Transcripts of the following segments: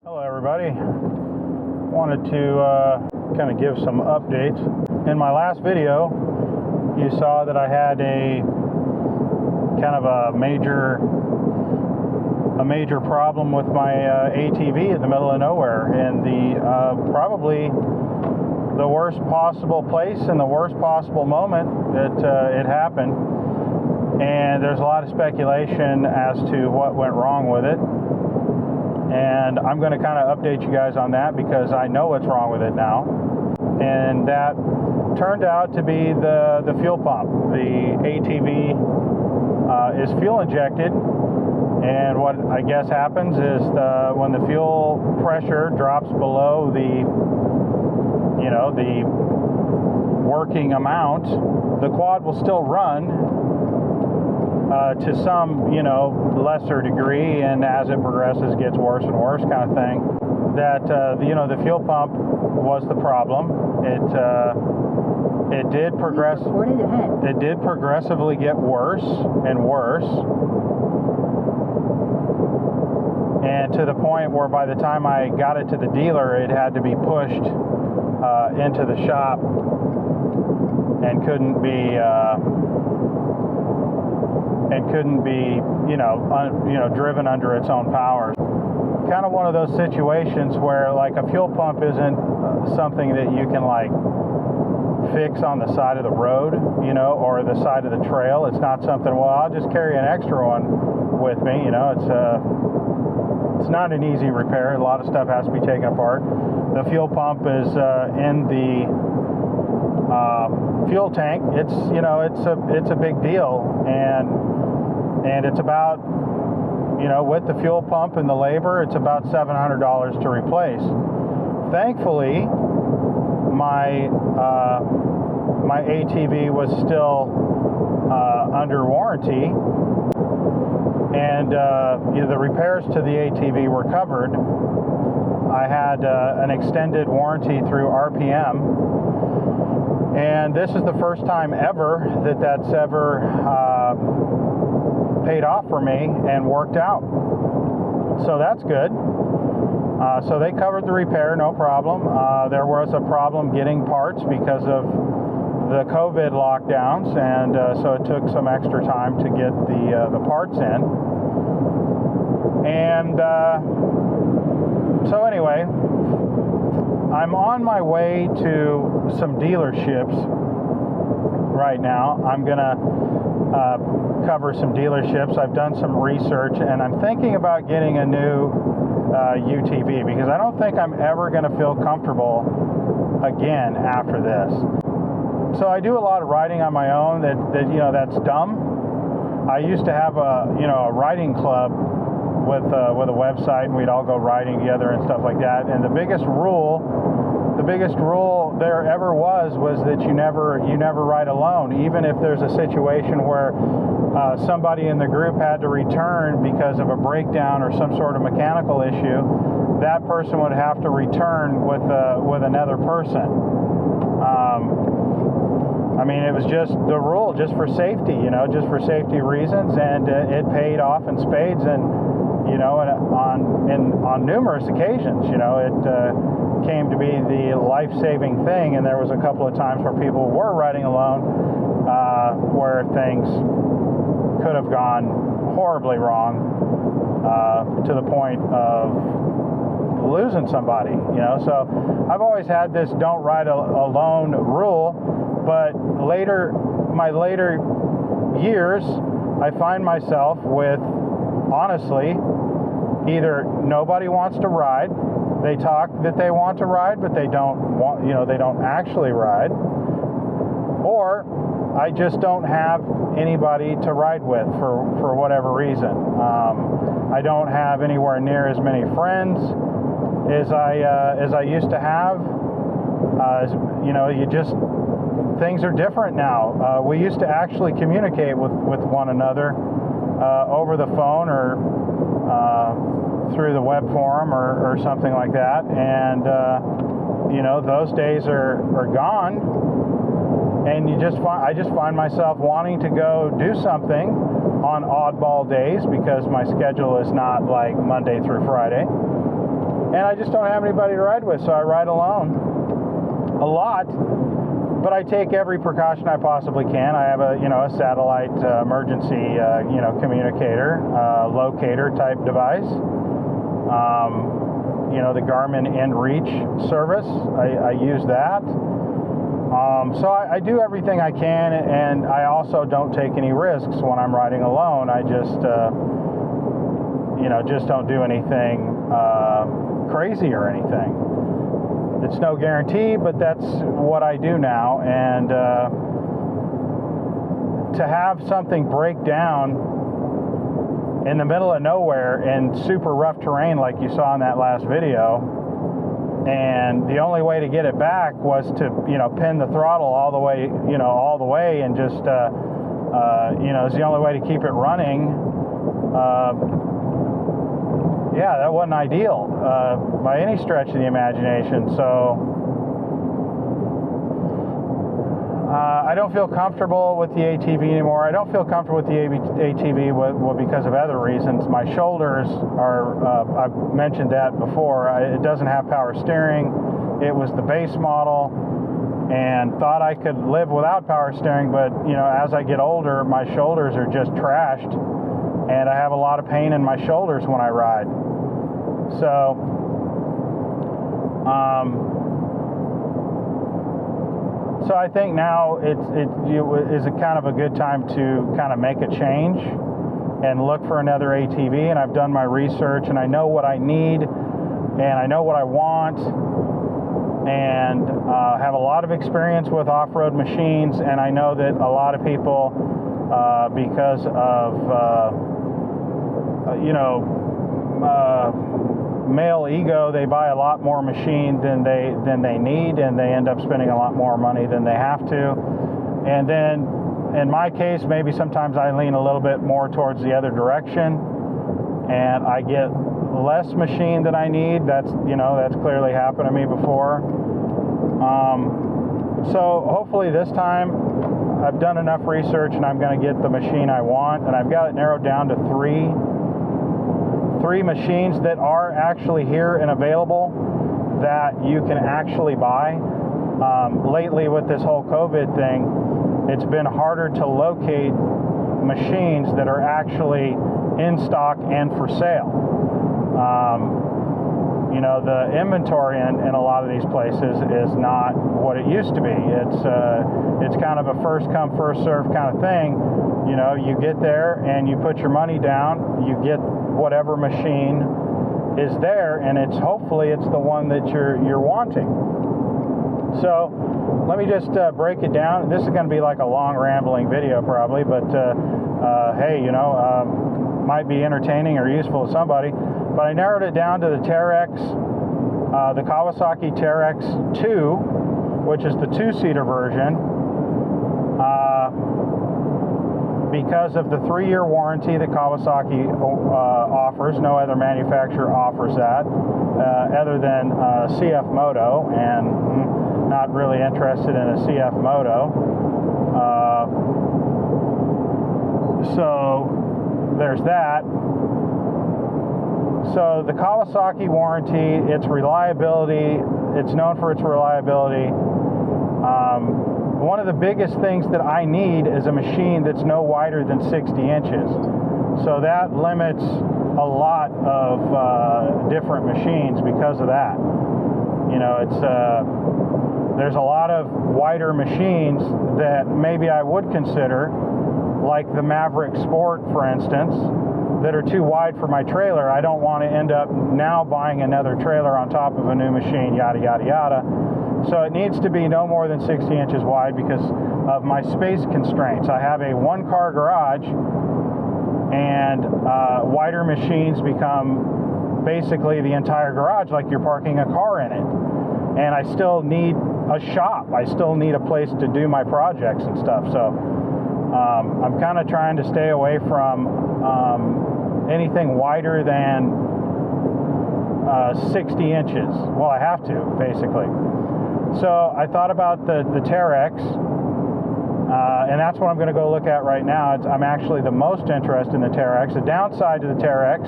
Hello everybody. Wanted to kind of give some updates. In my last video you saw that I had a kind of a major problem with my ATV in the middle of nowhere, in the probably the worst possible place and the worst possible moment that it happened. And there's a lot of speculation as to what went wrong with it. And I'm going to kind of update you guys on that because I know what's wrong with it now. And that turned out to be the fuel pump. The ATV is fuel injected, and what I guess happens is when the fuel pressure drops below the working amount, the quad will still run to some lesser degree, and as it progresses gets worse and worse kind of thing. That the fuel pump was the problem. It did progressively get worse and worse, and to the point where by the time I got it to the dealer, it had to be pushed into the shop and couldn't be driven under its own power. Kind of one of those situations where like a fuel pump isn't something that you can like fix on the side of the road, or the side of the trail. It's not something, well, I'll just carry an extra one with me. It's not an easy repair. A lot of stuff has to be taken apart. The fuel pump is in the fuel tank. It's a big deal, and it's about, with the fuel pump and the labor, it's about $700 to replace. Thankfully, my ATV was still under warranty, and the repairs to the ATV were covered. I had an extended warranty through RPM, and this is the first time ever that's ever paid off for me and worked out. So that's good. So they covered the repair, no problem. There was a problem getting parts because of the COVID lockdowns, and so it took some extra time to get the parts in. And so anyway, I'm on my way to some dealerships right now. I'm gonna cover some dealerships. I've done some research, and I'm thinking about getting a new UTV because I don't think I'm ever going to feel comfortable again after this. So I do a lot of riding on my own. That's dumb. I used to have a riding club with a website, and we'd all go riding together and stuff like that. And the biggest rule there ever was that you never ride alone. Even if there's a situation where somebody in the group had to return because of a breakdown or some sort of mechanical issue, that person would have to return with another person. It was just the rule, just for safety, just for safety reasons, and it paid off in spades, and on numerous occasions, it came to be the life-saving thing. And there was a couple of times where people were riding alone, where things could have gone horribly wrong, to the point of losing somebody. So I've always had this don't ride alone rule, but my later years, I find myself with, honestly, either nobody wants to ride, they talk that they want to ride, but they don't actually ride, or I just don't have anybody to ride with for whatever reason. I don't have anywhere near as many friends as I used to have. Things are different now. We used to actually communicate with one another over the phone or through the web forum or something like that, and those days are gone. And I just find myself wanting to go do something on oddball days because my schedule is not like Monday through Friday. and I just don't have anybody to ride with, so I ride alone a lot. But I take every precaution I possibly can. I have a satellite emergency communicator, locator type device. The Garmin InReach service. I use that. So I do everything I can, and I also don't take any risks when I'm riding alone. I just don't do anything crazy or anything. It's no guarantee, but that's what I do now. And to have something break down in the middle of nowhere in super rough terrain like you saw in that last video, and the only way to get it back was to pin the throttle all the way and just it's the only way to keep it running. That wasn't ideal by any stretch of the imagination. So I don't feel comfortable with the ATV anymore. I don't feel comfortable with the ATV because of other reasons. My shoulders are, I've mentioned that before, it doesn't have power steering. It was the base model, and thought I could live without power steering, but as I get older, my shoulders are just trashed, and I have a lot of pain in my shoulders when I ride. So So I think now it is a kind of a good time to kind of make a change and look for another ATV. And I've done my research, and I know what I need, and I know what I want, and have a lot of experience with off-road machines. And I know that a lot of people, because of male ego, they buy a lot more machine than they need, and they end up spending a lot more money than they have to. And then in my case, maybe sometimes I lean a little bit more towards the other direction, and I get less machine than I need. That's clearly happened to me before. So hopefully this time I've done enough research, and I'm going to get the machine I want, and I've got it narrowed down to three machines that are actually here and available that you can actually buy. Lately with this whole COVID thing, it's been harder to locate machines that are actually in stock and for sale. The inventory in a lot of these places is not what it used to be. It's kind of a first come, first serve kind of thing. You get there and you put your money down, you get whatever machine is there, and hopefully it's the one that you're wanting. So let me just break it down. This is going to be like a long rambling video probably, but hey, might be entertaining or useful to somebody. But I narrowed it down to the Terex, the Kawasaki Terex 2, which is the 2-seater version. Because of the 3-year warranty that Kawasaki offers. No other manufacturer offers that other than CF Moto, and not really interested in a CF Moto. So there's that. So the Kawasaki warranty, its reliability, it's known for its reliability. One of the biggest things that I need is a machine that's no wider than 60 inches. So that limits a lot of different machines because of that. There's a lot of wider machines that maybe I would consider, like the Maverick Sport, for instance, that are too wide for my trailer. I don't want to end up now buying another trailer on top of a new machine, yada, yada, yada. So it needs to be no more than 60 inches wide because of my space constraints. I have a one-car garage, and wider machines become basically the entire garage, like you're parking a car in it. And I still need a shop. I still need a place to do my projects and stuff. So I'm kind of trying to stay away from anything wider than 60 inches. Well, I have to, basically. So I thought about the Terex, and that's what I'm going to go look at right now. I'm actually the most interested in the Terex. The downside to the Terex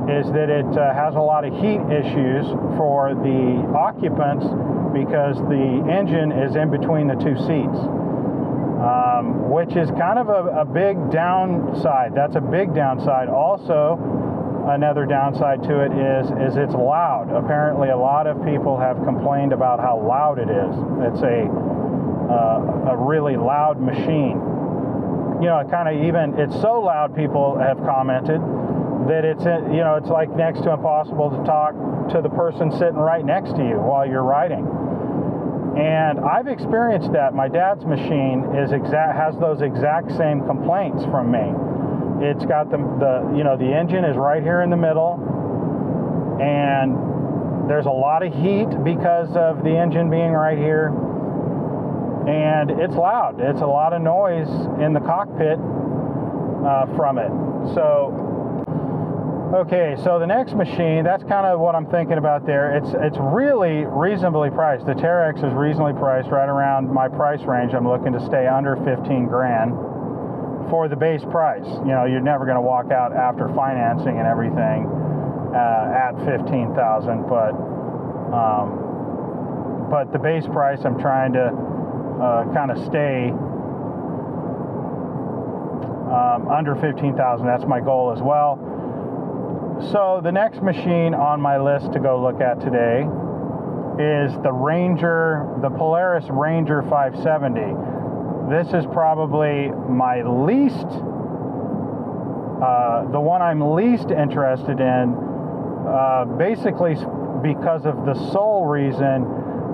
is that it has a lot of heat issues for the occupants because the engine is in between the two seats, which is kind of a big downside. That's a big downside. Also, another downside to it is it's loud. Apparently, a lot of people have complained about how loud it is. It's a really loud machine. You know, it's so loud, people have commented, that it's like next to impossible to talk to the person sitting right next to you while you're riding. And I've experienced that. My dad's machine has those exact same complaints from me. It's got the engine is right here in the middle, and there's a lot of heat because of the engine being right here, and it's loud. It's a lot of noise in the cockpit from it. Okay, so the next machine, that's kind of what I'm thinking about there. It's really reasonably priced. The Terex is reasonably priced, right around my price range. I'm looking to stay under 15 grand for the base price. You know, you're never going to walk out after financing and everything at 15,000, but the base price I'm trying to kind of stay under 15,000. That's my goal as well. So the next machine on my list to go look at today is the Polaris Ranger 570. This is probably my least, the one I'm least interested in, basically because of the sole reason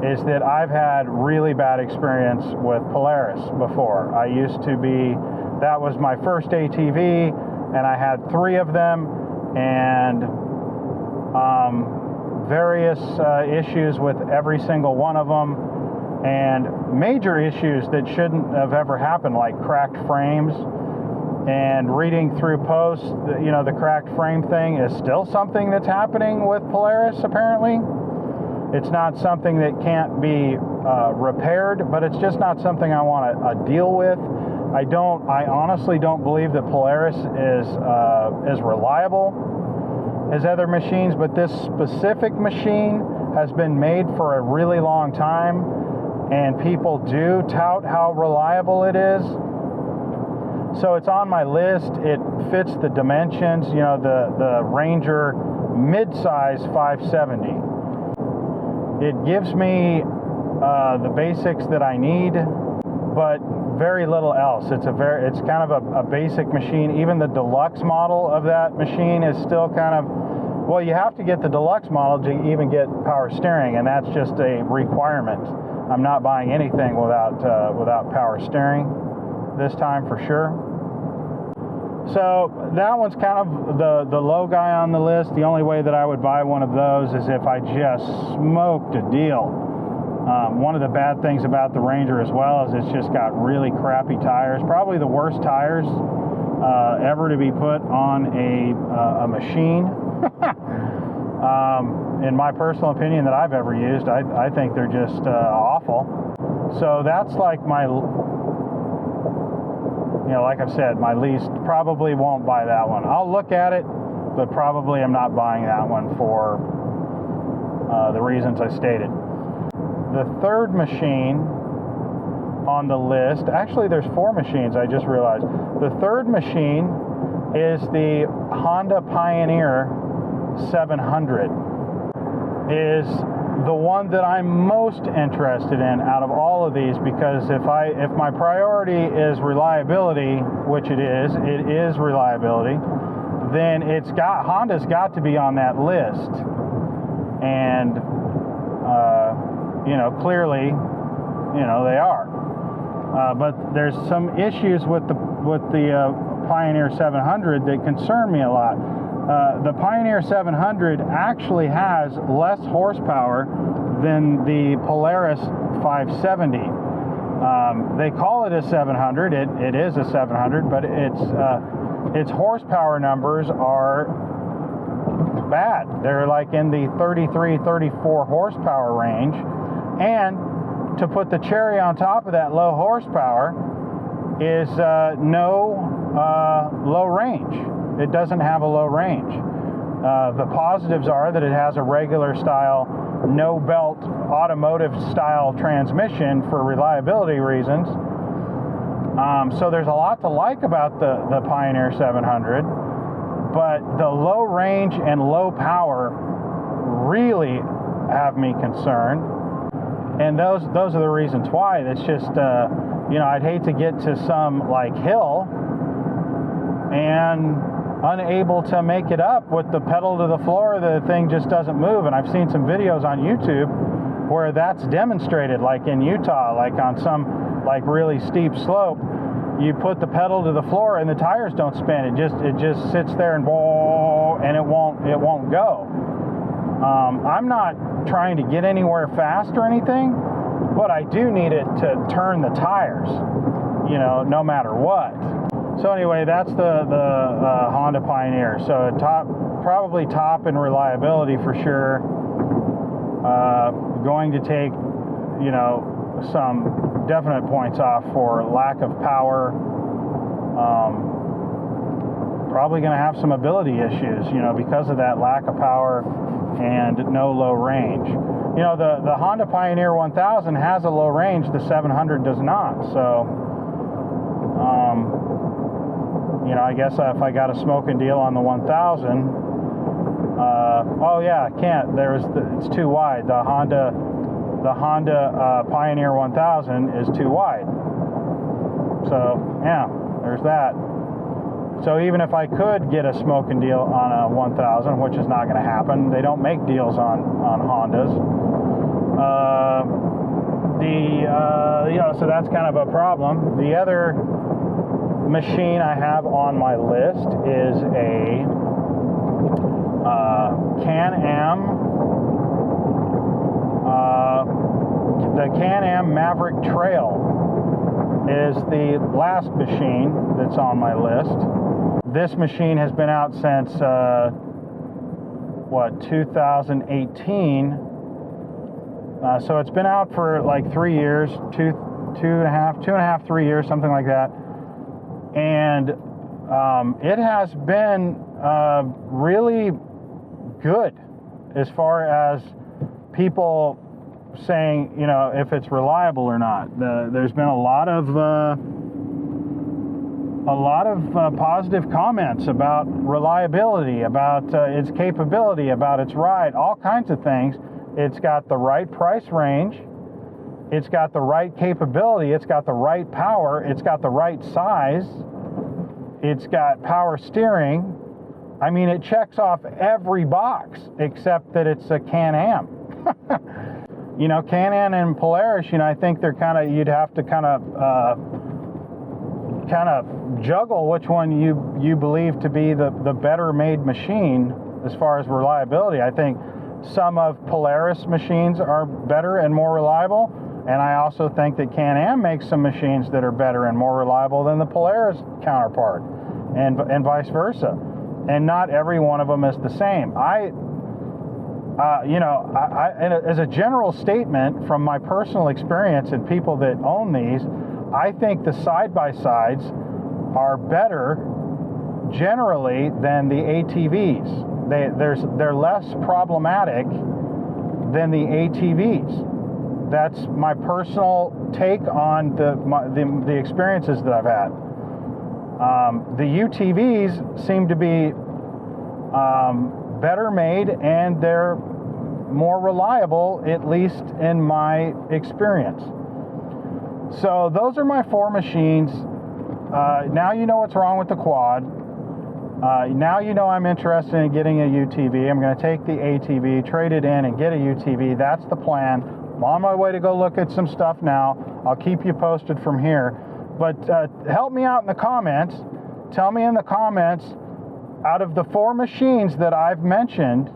is that I've had really bad experience with Polaris before. That was my first ATV, and I had 3 of them, and various issues with every single one of them, and major issues that shouldn't have ever happened, like cracked frames. And reading through posts, the cracked frame thing is still something that's happening with Polaris, apparently. It's not something that can't be repaired, but it's just not something I want to deal with. I honestly don't believe that Polaris is as reliable as other machines, but this specific machine has been made for a really long time, and people do tout how reliable it is. So it's on my list. It fits the dimensions, the Ranger mid-size 570. It gives me the basics that I need, but very little else. It's kind of a basic machine. Even the deluxe model of that machine is still kind of, well, you have to get the deluxe model to even get power steering, and that's just a requirement. I'm not buying anything without power steering this time for sure. So that one's kind of the low guy on the list. The only way that I would buy one of those is if I just smoked a deal. One of the bad things about the Ranger as well is it's just got really crappy tires. Probably the worst tires ever to be put on a machine. In my personal opinion that I've ever used, I think they're just awful. So that's like my, like I've said, my least. Probably won't buy that one. I'll look at it, but probably I'm not buying that one for the reasons I stated. The third machine on the list, actually there's 4 machines, I just realized. The third machine is the Honda Pioneer 700. Is the one that I'm most interested in out of all of these, because if my priority is reliability, which it is reliability, then Honda's got to be on that list. And clearly, they are. But there's some issues with the Pioneer 700 that concern me a lot. The Pioneer 700 actually has less horsepower than the Polaris 570. They call it a 700. It is a 700, but its horsepower numbers are bad. They're like in the 33, 34 horsepower range. And to put the cherry on top of that low horsepower is no low range. It doesn't have a low range. The positives are that it has a regular style, no belt, automotive style transmission for reliability reasons. So there's a lot to like about the Pioneer 700, but the low range and low power really have me concerned. And those are the reasons why. It's just, I'd hate to get to some like hill and unable to make it up with the pedal to the floor. The thing just doesn't move. And I've seen some videos on YouTube where that's demonstrated, like in Utah, like on some like really steep slope. You put the pedal to the floor and the tires don't spin. It just sits there and it won't go. I'm not trying to get anywhere fast or anything, but I do need it to turn the tires, no matter what. So anyway, that's the Honda Pioneer. So probably top in reliability for sure. Going to take, some definite points off for lack of power. Probably going to have some ability issues, because of that lack of power and no low range. The Honda Pioneer 1000 has a low range. The 700 does not. So, I guess if I got a smoking deal on the 1000, I can't. It's too wide. The Honda Pioneer 1000 is too wide. So yeah, there's that. So even if I could get a smoking deal on a 1000, which is not going to happen, they don't make deals on Hondas. So that's kind of a problem. The other machine I have on my list is a Can-Am. The Can-Am Maverick Trail is the last machine that's on my list. This machine has been out since 2018. So it's been out for like 3 years, two and a half, 3 years, something like that. And it has been really good as far as people saying, if it's reliable or not. There's been a lot of positive comments about reliability, about its capability, about its ride, all kinds of things. It's got the right price range. It's got the right capability. It's got the right power. It's got the right size. It's got power steering. I mean, it checks off every box except that it's a Can-Am. Can-Am and Polaris, I think they're you'd have to kind of juggle which one you believe to be the better made machine as far as reliability. I think some of Polaris machines are better and more reliable, and I also think that Can-Am makes some machines that are better and more reliable than the Polaris counterpart, and vice versa. And not every one of them is the same. As a general statement from my personal experience and people that own these, I think the side-by-sides are better generally than the ATVs. They're less problematic than the ATVs. That's my personal take on the experiences that I've had. The UTVs seem to be better made, and they're more reliable, at least in my experience. So those are my 4 machines. Now you know what's wrong with the quad. Now you know I'm interested in getting a UTV. I'm going to take the ATV, trade it in, and get a UTV. That's the plan. I'm on my way to go look at some stuff now. I'll keep you posted from here. But help me out in the comments. Tell me in the comments, out of the 4 machines that I've mentioned,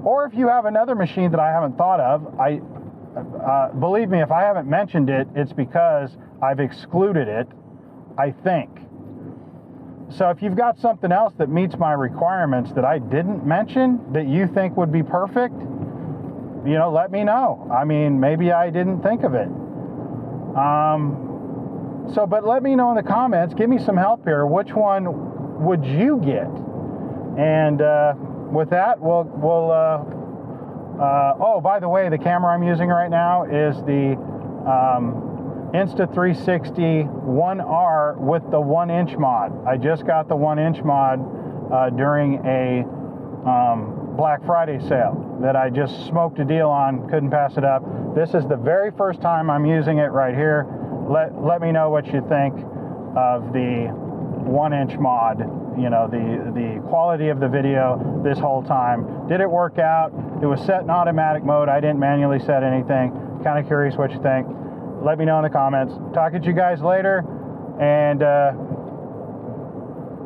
or if you have another machine that I haven't thought of, believe me, if I haven't mentioned it, it's because I've excluded it, I think. So if you've got something else that meets my requirements that I didn't mention that you think would be perfect, let me know. I mean, maybe I didn't think of it. But let me know in the comments. Give me some help here. Which one would you get? And with that, we'll oh, by the way, the camera I'm using right now is the Insta360 1R with the 1-inch mod. I just got the 1-inch mod during a Black Friday sale that I just smoked a deal on, couldn't pass it up. This is the very first time I'm using it right here. Let me know what you think of the 1-inch mod, you know, the quality of the video this whole time. Did it work out? It was set in automatic mode. I didn't manually set anything. Kind of curious what you think. Let me know in the comments. Talk to you guys later, and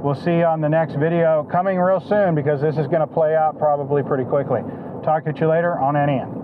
we'll see you on the next video coming real soon, because this is going to play out probably pretty quickly. Talk to you later on NN.